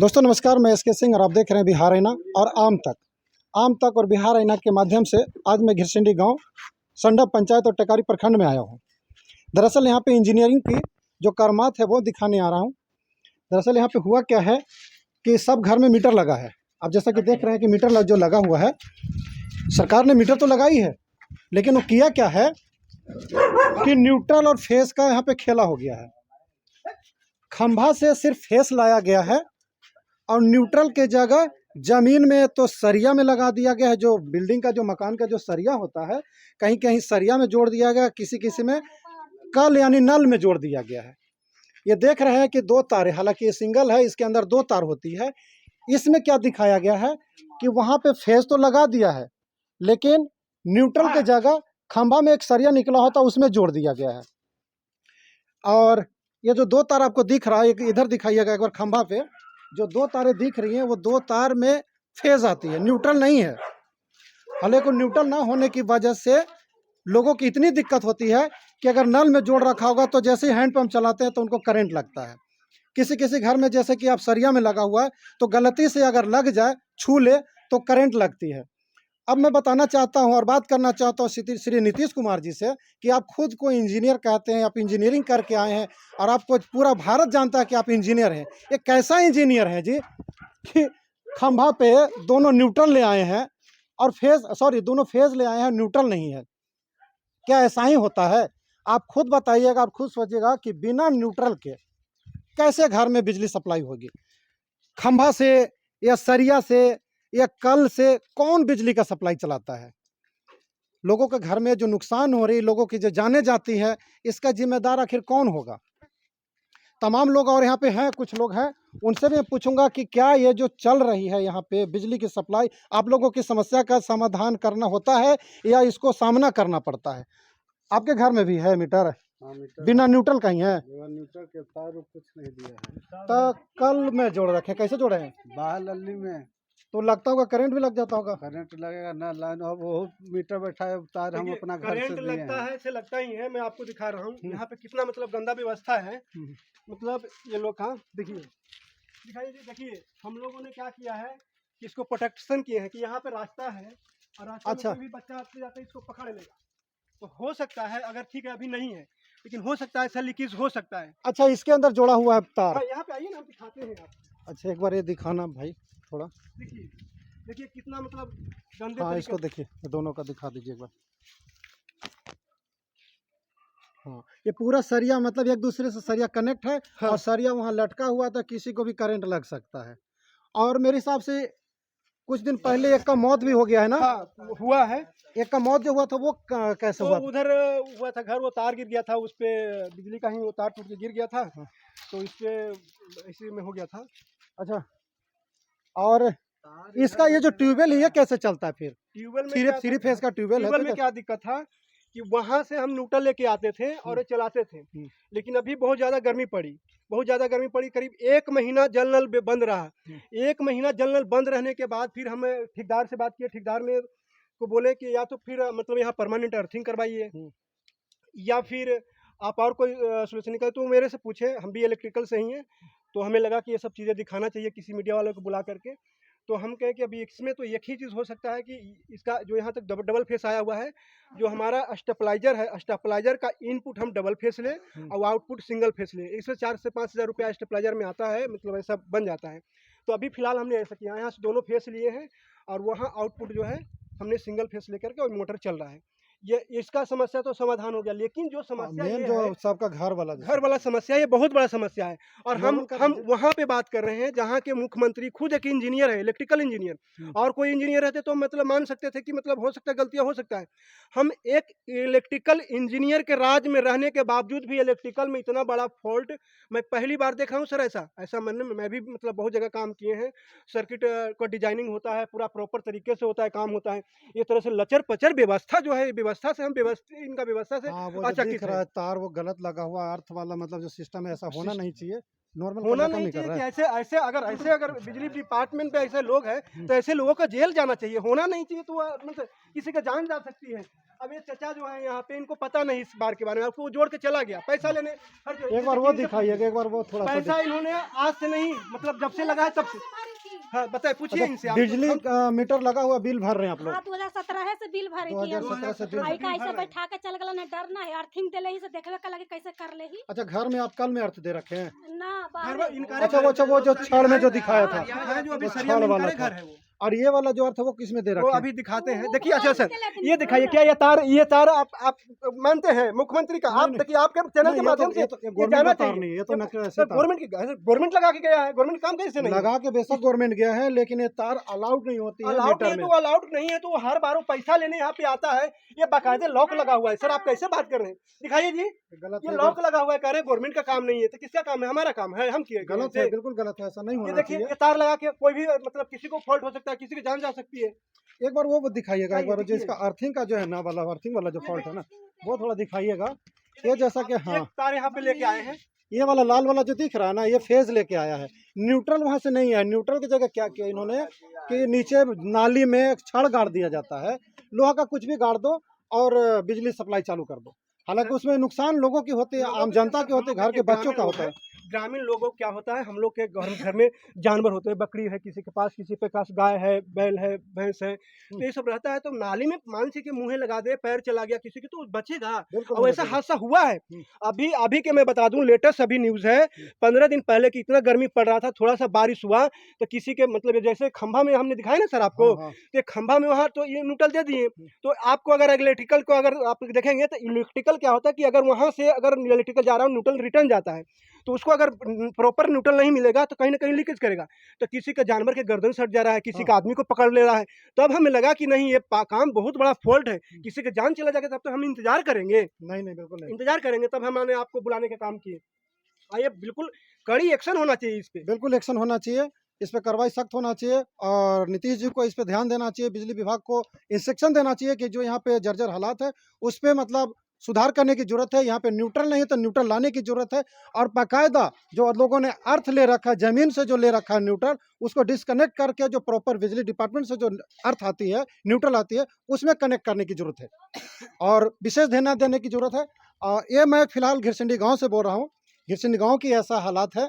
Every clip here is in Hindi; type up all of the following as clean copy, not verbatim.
दोस्तों नमस्कार, मैं एस के सिंह और आप देख रहे हैं बिहार आईना और आम तक और बिहार आईना के माध्यम से आज मैं घिरसिंडी गांव, संडा पंचायत और टेकारी प्रखंड में आया हूं। दरअसल यहां पे इंजीनियरिंग की जो करामात है वो दिखाने आ रहा हूं। दरअसल यहां पे हुआ क्या है कि सब घर में मीटर लगा है। आप जैसा कि देख रहे हैं कि मीटर जो लगा हुआ है, सरकार ने मीटर तो लगाई है, लेकिन वो किया क्या है कि न्यूट्रल और फेस का यहाँ पे खेला हो गया है। खंभा से सिर्फ फेस लाया गया है और न्यूट्रल के जगह जमीन में तो सरिया में लगा दिया गया है। जो बिल्डिंग का जो मकान का जो सरिया होता है, कहीं कहीं सरिया में जोड़ दिया गया, किसी किसी में कल यानी नल में जोड़ दिया गया है। ये देख रहे हैं कि दो तारें, हालांकि ये सिंगल है, इसके अंदर दो तार होती है। इसमें क्या दिखाया गया है कि वहां पे फेस तो लगा दिया है, लेकिन न्यूट्रल के जगह खंभा में एक सरिया निकला होता उसमें जोड़ दिया गया है। और ये जो दो तार आपको दिख रहा है, एक इधर दिखाइएगा एक बार, खंभा पे जो दो तारें दिख रही हैं वो दो तार में फेज आती है, न्यूट्रल नहीं है। हालांकि न्यूट्रल ना होने की वजह से लोगों की इतनी दिक्कत होती है कि अगर नल में जोड़ रखा होगा तो जैसे ही हैंड पंप चलाते हैं तो उनको करंट लगता है। किसी किसी घर में जैसे कि आप सरिया में लगा हुआ है तो गलती से अगर लग जाए, छू ले तो करंट लगती है। अब मैं बताना चाहता हूं और बात करना चाहता हूं श्री नीतीश कुमार जी से कि आप खुद को इंजीनियर कहते हैं, आप इंजीनियरिंग करके आए हैं और आपको पूरा भारत जानता है कि आप इंजीनियर हैं। ये कैसा इंजीनियर है जी कि खंभा पे दोनों न्यूट्रल ले आए हैं और दोनों फेज ले आए हैं, न्यूट्रल नहीं है। क्या ऐसा ही होता है? आप खुद बताइएगा, आप खुद सोचिएगा कि बिना न्यूट्रल के कैसे घर में बिजली सप्लाई होगी। खंभा से या सरिया से या कल से कौन बिजली का सप्लाई चलाता है? लोगों के घर में जो नुकसान हो रही, लोगों की जो जाने जाती है, इसका जिम्मेदार आखिर कौन होगा? तमाम लोग और यहाँ पे हैं, कुछ लोग हैं, उनसे भी पूछूंगा कि क्या ये जो चल रही है यहाँ पे बिजली की सप्लाई, आप लोगों की समस्या का समाधान करना होता है या इसको सामना करना पड़ता है? आपके घर में भी है मीटर? हाँ, मीटर बिना न्यूट्रल का ही है? न्यूट्रल के तार कुछ नहीं दिया है। तो कल में जोड़ रखे, कैसे जोड़े हैं? बाहर लल्ली में तो लगता होगा, करंट भी लग जाता होगा। करंट लगेगा ना, लाइन अब वो मीटर बैठा है, तार हम अपना घर से करंट दिए लगता हैं। है, ऐसे लगता ही है। मैं आपको दिखा रहा हूँ यहाँ पे कितना मतलब गंदा व्यवस्था है। मतलब ये लोग कहाँ, देखिए दिखाइए जी, देखिए हम लोगों ने क्या किया है कि इसको प्रोटेक्शन किए हैं कि यहाँ पे रास्ता है और रास्ते अच्छा। में कोई भी बच्चा आते जाते इसको पकड़ लेगा। तो हो सकता है, अगर ठीक है अभी नहीं है, लेकिन हो सकता है ऐसा लीकेज हो सकता है। अच्छा, इसके अंदर जोड़ा हुआ है तार? हाँ, यहाँ पे आइए ना, हम दिखाते हैं आपको। अच्छा, एक बार ये दिखाना भाई थोड़ा। देखिए देखिए कितना मतलब गंदे हाँ, तरीके इसको देखिए, दोनों का दिखा दीजिए एक बार। हाँ, ये पूरा सरिया मतलब एक दूसरे से सरिया कनेक्ट है। हाँ। और सरिया वहाँ लटका हुआ था, किसी को भी करंट लग सकता है। और मेरे हिसाब से कुछ दिन पहले एक का मौत भी हो गया है ना? हाँ, हुआ है। एक का मौत जो हुआ था वो कैसे तो हुआ था? उधर हुआ था घर, वो तार गिर गया था, उस पे बिजली का ही वो तार टूट के गिर गया था। तो इस पे इसी में हो गया था। अच्छा, और इसका ये जो ट्यूबवेल है ये कैसे चलता है फिर? ट्यूबवेल में थ्री थ्री फेज का ट्यूबवेल है ट्यूबवेल तो में क्या? क्या दिक्कत था कि वहां से हम न्यूट्रल लेके आते थे और ये चलाते थे। लेकिन अभी बहुत ज़्यादा गर्मी पड़ी, करीब 1 महीना जल नल बंद रहा। 1 महीना जल नल बंद रहने के बाद फिर हमें ठेकेदार से बात किए। ठेकेदार ने को बोले कि या तो फिर मतलब यहाँ परमानेंट अर्थिंग करवाइए या फिर आप और कोई सोल्यूशन निकाले। तो मेरे से पूछे, हम भी इलेक्ट्रिकल से ही हैं, तो हमें लगा कि ये सब चीज़ें दिखाना चाहिए किसी मीडिया वालों को बुला करके। तो हम कहे कि अभी इसमें तो एक ही चीज़ हो सकता है कि इसका जो यहाँ तक डबल फेस आया हुआ है, जो हमारा स्टेबलाइजर है, स्टेबलाइजर का इनपुट हम डबल फेस लें और आउटपुट सिंगल फेस लें। इसमें 4 से 5 हज़ार रुपया स्टेबलाइजर में आता है, मतलब ऐसा बन जाता है। तो अभी फिलहाल हमने ऐसा किया, यहाँ से दोनों फेस लिए हैं और वहाँ आउटपुट जो है हमने सिंगल फेस लेकर के और मोटर चल रहा है। ये इसका समस्या तो समाधान हो गया, लेकिन जो समस्या मेन ये जो है, सबका घर वाला समस्या, ये बहुत बड़ा समस्या है। और हम नॉर्मल वहाँ पे बात कर रहे हैं जहाँ के मुख्यमंत्री खुद एक इंजीनियर है, इलेक्ट्रिकल इंजीनियर। और कोई इंजीनियर रहते तो मतलब मान सकते थे कि मतलब हो सकता है गलतियाँ हो सकता है। हम एक इलेक्ट्रिकल इंजीनियर के राज में रहने के बावजूद भी इलेक्ट्रिकल में इतना बड़ा फॉल्ट मैं पहली बार देख रहा हूँ सर। ऐसा मैं भी मतलब बहुत जगह काम किए हैं। सर्किट का डिजाइनिंग होता है, पूरा प्रॉपर तरीके से होता है, काम होता है। ये तरह से लचर पचर व्यवस्था जो है, व्यवस्था से हम इनका व्यवस्था से हाँ, वो जो दिख अचकित रहा है। है तार वो गलत लगा हुआ, अर्थ वाला, मतलब जो सिस्टम है ऐसा होना नहीं चाहिए। नॉर्मल होना काम नहीं नहीं कर चाहिए रहा कि है। ऐसे अगर बिजली डिपार्टमेंट पे ऐसे लोग हैं तो ऐसे लोगों का जेल जाना चाहिए, होना नहीं चाहिए। तो मतलब किसी का जान जा सकती है। अब ये चचा जो है यहाँ पे, इनको पता नहीं इस बार के बारे में, आपको वो जोड़ के चला गया पैसा लेने हर जगह। एक बार वो दिखाइएगा, एक बार वो थोड़ा सा पैसा इन्होंने आज से नहीं, मतलब जब से लगा है तब से। हाँ बताए, पूछिए इनसे। आप बिजली का मीटर लगा हुआ, बिल भर रहे हैं आप लोग? हाँ 2017 से बिल भरी थी 2017 से बिल आई का ऐसे बैठा के चल गला ना, डरना है अर्थिंग देले ही से देखबे का लगे कैसे कर ले ही अच्छा, घर में आप कल में अर्थ दे रखे हैं? ना घर बाहर इनका अच्छा वो जो छड़ में जो दिखाया था, है जो अभी वो सरिया छड़ में वाला इनका था। घर है वो। और ये वाला जो अर्थ है वो किस में दे वो रखे हैं? अभी दिखाते हैं, देखिए। अच्छा सर, ये दिखाइए क्या ये तार आप मानते हैं मुख्यमंत्री का? आप देखिए, आपके चैनल के माध्यम से गवर्नमेंट जाना का तार चाहिए। नहीं है, ये तो नकल ऐसे सर तार। गवर्नमेंट लगा के गया है, गवर्नमेंट काम कैसे नहीं लगा के बेशक गवर्नमेंट गया है, लेकिन ये तार अलाउड नहीं होती है अलाउड मीटर नहीं, में। तो अलाउड नहीं है तो वो हर बार वो पैसा लेने यहाँ पे आता है। ये बाकायदे लॉक लगा हुआ है। सर आप कैसे बात कर रहे हैं? दिखाइए जी, गलत ये है, लॉक लगा हुआ है। कह रहे गवर्नमेंट का काम नहीं है, तो किसका काम है? हमारा काम है, हम किए। गलत है, बिल्कुल गलत है, ऐसा नहीं ये होना देखिए, चाहिए। ये तार लगा के कोई भी मतलब किसी को फॉल्ट हो सकता है, किसी की जान जा सकती है। एक बार वो दिखाइएगा, एक बार जो दिखाइए। इसका अर्थिंग का जो है ना वाला, अर्थिंग वाला जो फॉल्ट है ना, वो थोड़ा दिखाइएगा। ये जैसा कि हाँ, एक तार यहाँ पे लेके आए हैं। ये वाला लाल वाला जो दिख रहा है ना, ये फेज लेके आया है, न्यूट्रल वहां से नहीं है। न्यूट्रल की जगह क्या किया इन्होंने कि नीचे नाली में एक छड़ गाड़ दिया जाता है, लोहा का कुछ भी गाड़ दो और बिजली सप्लाई चालू कर दो। हालांकि उसमें नुकसान लोगों की होती है, आम जनता की होती है, घर के बच्चों का होता है। ग्रामीण लोगों को क्या होता है, हम लोग के घर में जानवर होते हैं, बकरी है किसी के पास, किसी पे पास गाय है, बैल है, भैंस है, तो ये सब रहता है। तो नाली में मान से कि मुँह लगा दे, पैर चला गया किसी की, तो बचेगा। और ऐसा हादसा हुआ है अभी के मैं बता दूं, लेटेस्ट अभी न्यूज़ है। 15 दिन पहले की इतना गर्मी पड़ रहा था, थोड़ा सा बारिश हुआ तो किसी के मतलब जैसे खंभा में हमने दिखाया ना सर आपको, हाँ। तो खंभा में वहाँ तो ये न्यूट्रल दे दिए। तो आपको अगर इलेक्ट्रिकल को अगर आप देखेंगे तो इलेक्ट्रिकल क्या होता है कि अगर वहाँ से अगर इलेक्ट्रिकल जा रहा है, न्यूट्रल रिटर्न जाता है, तो उसको अगर प्रॉपर न्यूट्रल नहीं मिलेगा तो कहीं ना कहीं लीकेज करेगा। तो किसी का जानवर के गर्दन सट जा रहा है, किसी का आदमी को पकड़ ले रहा है। तब हमें लगा कि नहीं, ये काम बहुत बड़ा फॉल्ट है, किसी का जान चला जाएगा तब तो हम इंतजार करेंगे, नहीं बिल्कुल नहीं, इंतजार करेंगे। तब हमने आपको बुलाने का काम किए। ये बिल्कुल कड़ी एक्शन होना चाहिए इस पे, बिल्कुल एक्शन होना चाहिए, इस पे कार्रवाई सख्त होना चाहिए। और नीतीश जी को इस पे ध्यान देना चाहिए, बिजली विभाग को इंस्ट्रक्शन देना चाहिए कि जो यहाँ पे जर्जर हालात है उस पे मतलब सुधार करने की जरूरत है। यहाँ पे न्यूट्रल नहीं है तो न्यूट्रल लाने की जरूरत है। और बाकायदा जो लोगों ने अर्थ ले रखा है, जमीन से जो ले रखा है न्यूट्रल, उसको डिस्कनेक्ट करके जो प्रॉपर बिजली डिपार्टमेंट से जो अर्थ आती है, न्यूट्रल आती है, उसमें कनेक्ट करने की जरूरत है और विशेष ध्यान देने की जरूरत है। ये मैं फिलहाल घिरसिंडी गाँव से बोल रहा हूँ। घिरसिंडी गाँव की ऐसा हालात है,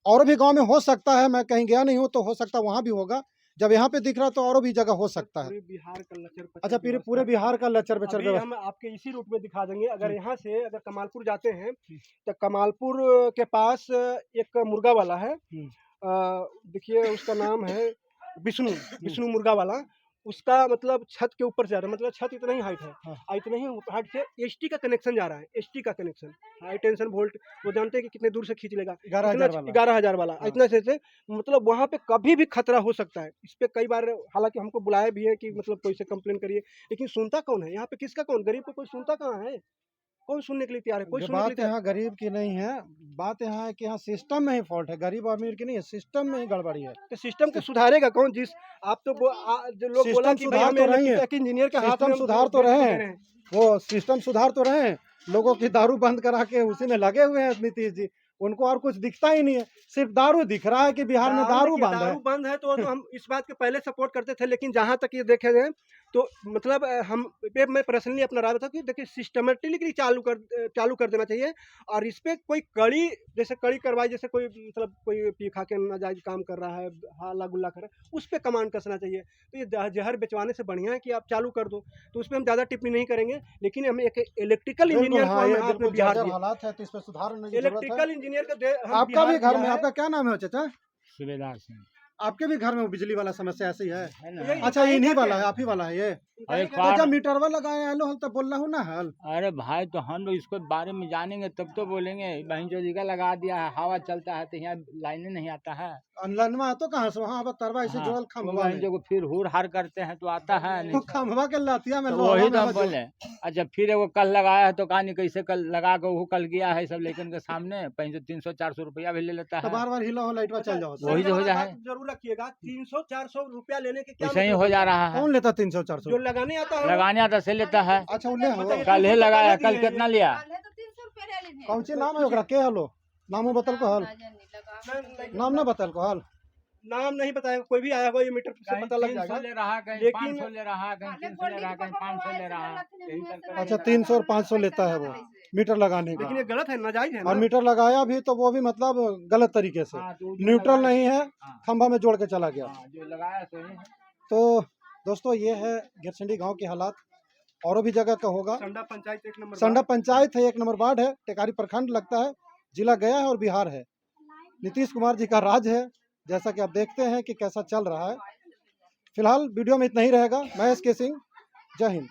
और भी गांव में हो सकता है, मैं कहीं गया नहीं हूं तो हो सकता वहां भी होगा। जब यहाँ पे दिख रहा तो और भी जगह हो सकता है। पूरे बिहार का लचर पचर अच्छा, पूरे बिहार का लचर बचर अभी हम आपके इसी रूट में दिखा देंगे। अगर यहाँ से अगर कमालपुर जाते हैं तो कमालपुर के पास एक मुर्गा वाला है, देखिए उसका नाम है विष्णु मुर्गा वाला। उसका मतलब छत के ऊपर से जा रहा है, मतलब छत इतना ही हाइट है, इतना ही हाइट से एसटी का कनेक्शन जा रहा है। एसटी का कनेक्शन हाई टेंशन वोल्ट, वो जानते हैं कि कितने दूर से खींच लेगा, 11,000 वाला। इतना से मतलब वहाँ पे कभी भी खतरा हो सकता है। इस पे कई बार हालांकि हमको बुलाया भी है कि मतलब कोई से कंप्लेन करिए, लेकिन सुनता कौन है? यहाँ पे किसका कौन, गरीब को कोई सुनता कहाँ है? कौन सुनने के लिए तैयार है? कोई सुनने के लिए बात यहाँ गरीब की नहीं है, बात यहाँ है कि यहाँ सिस्टम में ही फॉल्ट है, गरीब अमीर की नहीं है, सिस्टम में ही गड़बड़ी है। तो सिस्टम को सुधारेगा कौन? जिस आप तो जो लोग बोला कि सुधार तो रही है, इंजीनियर का हाथ सिस्टम सुधार तो रहे हैं, वो सिस्टम सुधार तो रहे हैं। लोगों की दारू बंद करा के उसी में लगे हुए हैं नीतीश जी, उनको और कुछ दिखता ही नहीं है, सिर्फ दारू दिख रहा है कि बिहार में दारू बंद है। तो हम इस बात के पहले सपोर्ट करते थे, लेकिन जहाँ तक ये देखे जाए तो मतलब मैं पर्सनली अपना राय था कि देखिए सिस्टमेटिकली चालू कर देना चाहिए। और इस पे कोई कड़ी कार्रवाई, जैसे कोई मतलब कोई पी खा के नाजायज काम कर रहा है, हल्ला गुल्ला कर रहा है, उस पर कमांड कसना चाहिए। तो ये जहर बेचवाने से बढ़िया है कि आप चालू कर दो। तो उस पर हम ज़्यादा टिप्पणी नहीं करेंगे, लेकिन हम एक इलेक्ट्रिकल इंजीनियर को बिहार हालात है तो इस पर सुधार इलेक्ट्रिकल इंजीनियर का आपका भी घर में, आपका क्या नाम है चाचा? सूबेदार सिंह। आपके भी घर में बिजली वाला समस्या ऐसी है? है ना? अच्छा, इन्हीं वाला है, आप ही वाला है ये? अरे अच्छा, मीटरवा लगाए हैं, हल तो बोल रहा हूँ ना हल। अरे भाई, तो हम लोग इसको बारे में जानेंगे तब तो बोलेंगे। बहन जो जगह लगा दिया है, हवा चलता है तो यहाँ लाइनें नहीं आता है। लनवा तो कहाँ से वहाँ तरवा ऐसे जोड़ल खंभवा में। जो फिर हुर हार करते हैं तो आता है नहीं। वो खंभवा के लातिया में तो वही तो हम बोले। अच्छा, फिर वो कल लगाया है तो कहानी कैसे कल लगा के वो कल गया है सब लेकिन के सामने 300-400 रुपया भी ले लेता है। बार हिला हो लाइट चल जाओ, वही जो हो जाए। जरूर रखिएगा, 300-400 रुपया लेने के क्या ऐसे ही हो जा रहा है। कौन लेता 300-400? जो लगाने आता है लगाने आता से लेता है। अच्छा, उन्हें कल ही लगाया, कल कितना लिया? कौन सी नाम है ओकरा के हलो? नामो बतल को हल। नाम ना बता अल्कोहल। नाम नहीं बताया, कोई भी आया होगा ये मीटर से कहीं पता लग 300 जाएगा। ले रहा, कहीं लेकिन- 500 ले रहा, कहीं 300 ले रहा, कहीं 500 ले रहा। यही कर कर- अच्छा 300 और 500 लेता है वो मीटर लगाने का। लेकिन ये गलत है, नाजायज है और ना। मीटर लगाया भी तो वो भी मतलब गलत तरीके से, हाँ, तो जो न्यूट्रल लगाया- नहीं है, हाँ, खंभा में जोड़ के चला गया। हाँ, जो लगाया सो ही है। तो दोस्तों ये है गिरसिंडी गांव के हालात। और भी जगह का होगा। संडा पंचायत 1 नंबर संडा पंचायत है, 1 नंबर वार्ड है, टेकारी प्रखंड लगता है, जिला गया है और बिहार है। नीतीश कुमार जी का राज है, जैसा कि आप देखते हैं कि कैसा चल रहा है। फिलहाल वीडियो में इतना ही रहेगा। मैं एस के सिंह, जय हिंद।